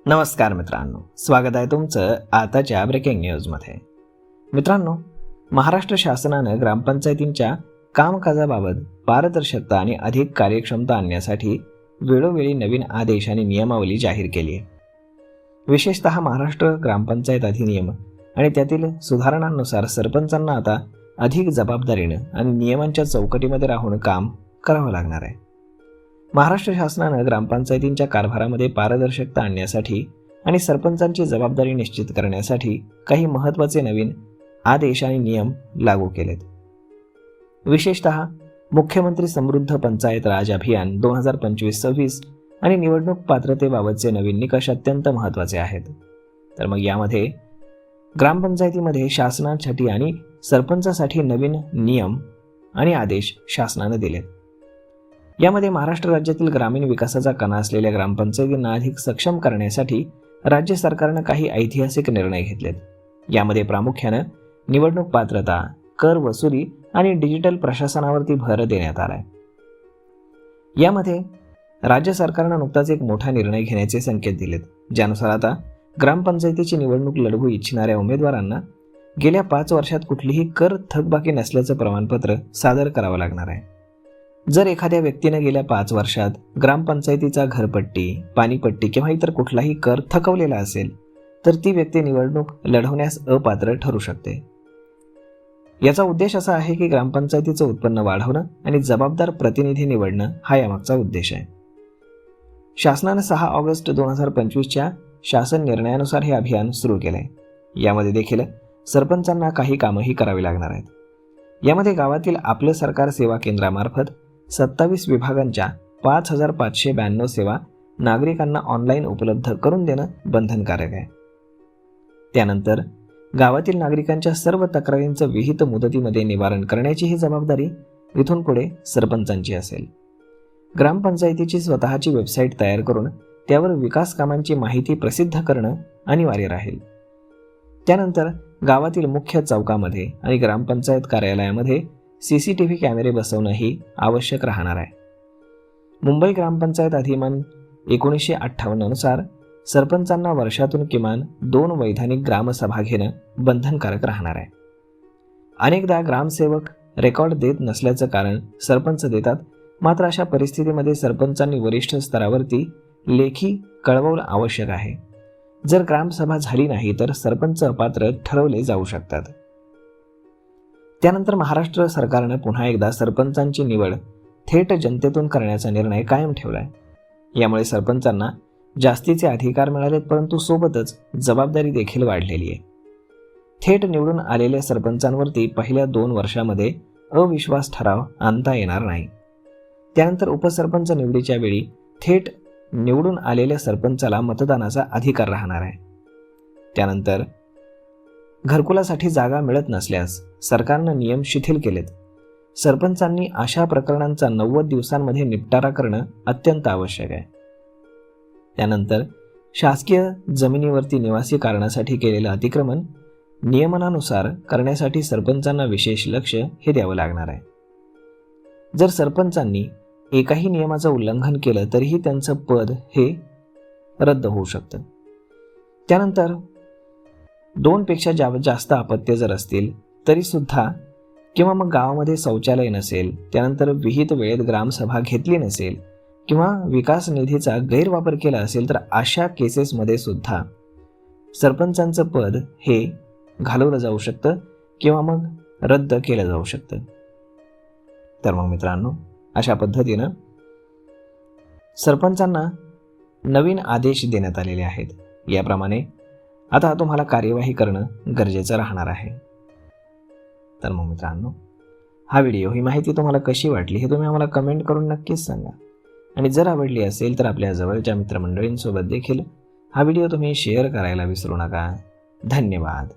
नमस्कार मित्रांनो, स्वागत आहे तुमचं आताच्या ब्रेकिंग न्यूजमध्ये. मित्रांनो, महाराष्ट्र शासनानं ग्रामपंचायतींच्या कामकाजाबाबत पारदर्शकता आणि अधिक कार्यक्षमता आणण्यासाठी वेळोवेळी नवीन आदेश आणि नियमावली जाहीर केली आहे. विशेषतः महाराष्ट्र ग्रामपंचायत अधिनियम आणि त्यातील सुधारणांनुसार सरपंचांना आता अधिक जबाबदारीनं आणि नियमांच्या चौकटीमध्ये राहून काम करावं लागणार आहे. महाराष्ट्र शासनानं ग्रामपंचायतींच्या कारभारामध्ये पारदर्शकता आणण्यासाठी आणि सरपंचांची जबाबदारी निश्चित करण्यासाठी काही महत्त्वाचे नवीन आदेश आणि नियम लागू केलेत. विशेषतः मुख्यमंत्री समृद्ध पंचायत राज अभियान 2025-26 आणि निवडणूक पात्रतेबाबतचे नवीन निकष अत्यंत महत्त्वाचे आहेत. तर मग यामध्ये ग्रामपंचायतीमध्ये शासनासाठी आणि सरपंचासाठी नवीन नियम आणि आदेश शासनाने दिलेत. यामध्ये महाराष्ट्र राज्यातील ग्रामीण विकासाचा कणा असलेल्या ग्रामपंचायतींना अधिक सक्षम करण्यासाठी राज्य सरकारनं काही ऐतिहासिक निर्णय घेतलेत. यामध्ये प्रामुख्यानं निवडणूक पात्रता, कर वसुली आणि डिजिटल प्रशासनावरती भर देण्यात आलाय. यामध्ये राज्य सरकारनं नुकताच एक मोठा निर्णय घेण्याचे संकेत दिलेत, ज्यानुसार आता ग्रामपंचायतीची निवडणूक लढवू इच्छिणाऱ्या उमेदवारांना गेल्या 5 वर्षात कुठलीही कर थकबाकी नसल्याचं प्रमाणपत्र सादर करावं लागणार आहे. जर एखाद्या व्यक्तीने गेल्या 5 वर्षात ग्रामपंचायतीचा घरपट्टी, पाणीपट्टी किंवा इतर कुठलाही कर थकवलेला असेल तर ती व्यक्ती निवडणूक लढवण्यास अपात्र ठरू शकते. याचा उद्देश असा आहे की ग्रामपंचायतीचं उत्पन्न वाढवणं आणि जबाबदार प्रतिनिधी निवडणं हा यामागचा उद्देश आहे. शासनानं 6 ऑगस्ट 2025च्या शासन निर्णयानुसार हे अभियान सुरू केलंय. यामध्ये देखील सरपंचांना काही कामंही करावी लागणार आहेत. यामध्ये गावातील आपलं सरकार सेवा केंद्रामार्फत 27 विभागांच्या 5592 सेवा नागरिकांना ऑनलाईन उपलब्ध करून देणं बंधनकारक आहे. त्यानंतर गावातील नागरिकांच्या सर्व तक्रारींचं विहित मुदतीमध्ये निवारण करण्याची ही जबाबदारी इथून पुढे सरपंचांची असेल. ग्रामपंचायतीची स्वतःची वेबसाईट तयार करून त्यावर विकास कामांची माहिती प्रसिद्ध करणं अनिवार्य राहील. त्यानंतर गावातील मुख्य चौकामध्ये आणि ग्रामपंचायत कार्यालयामध्ये CCTV कॅमेरे बसवणंही आवश्यक राहणार आहे. मुंबई ग्रामपंचायत अधिनियम 1958 नुसार सरपंचांना वर्षातून किमान 2 वैधानिक ग्रामसभा घेणं बंधनकारक राहणार आहे. अनेकदा ग्रामसेवक रेकॉर्ड देत नसल्याचं कारण सरपंच देतात, मात्र अशा परिस्थितीमध्ये सरपंचांनी वरिष्ठ स्तरावरती लेखी कळवणं आवश्यक आहे. जर ग्रामसभा झाली नाही तर सरपंच अपात्र ठरवले जाऊ शकतात. त्यानंतर महाराष्ट्र सरकारनं पुन्हा एकदा सरपंचांची निवड थेट जनतेतून करण्याचा निर्णय कायम ठेवलाय. यामुळे सरपंचांना जास्तीचे अधिकार मिळालेत, परंतु सोबतच जबाबदारी देखील वाढलेली आहे. थेट निवडून आलेल्या सरपंचांवरती पहिल्या 2 वर्षामध्ये अविश्वास ठराव आणता येणार नाही. त्यानंतर उपसरपंच निवडीच्या वेळी थेट निवडून आलेल्या सरपंचाला मतदानाचा अधिकार राहणार आहे. त्यानंतर घरकुलासाठी जागा मिळत नसल्यास सरकारनं नियम शिथिल केलेत. सरपंचांनी अशा प्रकरणांचा 90 दिवसांमध्ये निपटारा करणं अत्यंत आवश्यक आहे. त्यानंतर शासकीय जमिनीवरती निवासी कारणासाठी केलेलं अतिक्रमण नियमनानुसार करण्यासाठी सरपंचांना विशेष लक्ष हे द्यावं लागणार आहे. जर सरपंचांनी एकाही नियमाचं उल्लंघन केलं तरीही त्यांचं पद हे रद्द होऊ शकतं. त्यानंतर 2 पेक्षा जास्त अपत्य जर असतील तरी सुद्धा, किंवा मग गावामध्ये शौचालय नसेल, त्यानंतर विहित वेळेत ग्रामसभा घेतली नसेल किंवा विकास निधीचा गैरवापर केला असेल तर अशा केसेसमध्ये सुद्धा सरपंचांचं पद हे घालवलं जाऊ शकतं किंवा मग रद्द केलं जाऊ शकतं. तर मग मित्रांनो, अशा पद्धतीनं सरपंचांना नवीन आदेश देण्यात आलेले आहेत. याप्रमाणे आता तुम्हाला कार्यवाही करणं गरजेचं राहणार आहे. तर मग मित्रांनो, हा व्हिडिओ, ही माहिती तुम्हाला कशी वाटली हे तुम्ही आम्हाला कमेंट करून नक्कीच सांगा. आणि जर आवडली असेल तर आपल्या जवळच्या मित्रमंडळींसोबत देखील हा व्हिडिओ तुम्ही शेअर करायला विसरू नका. धन्यवाद.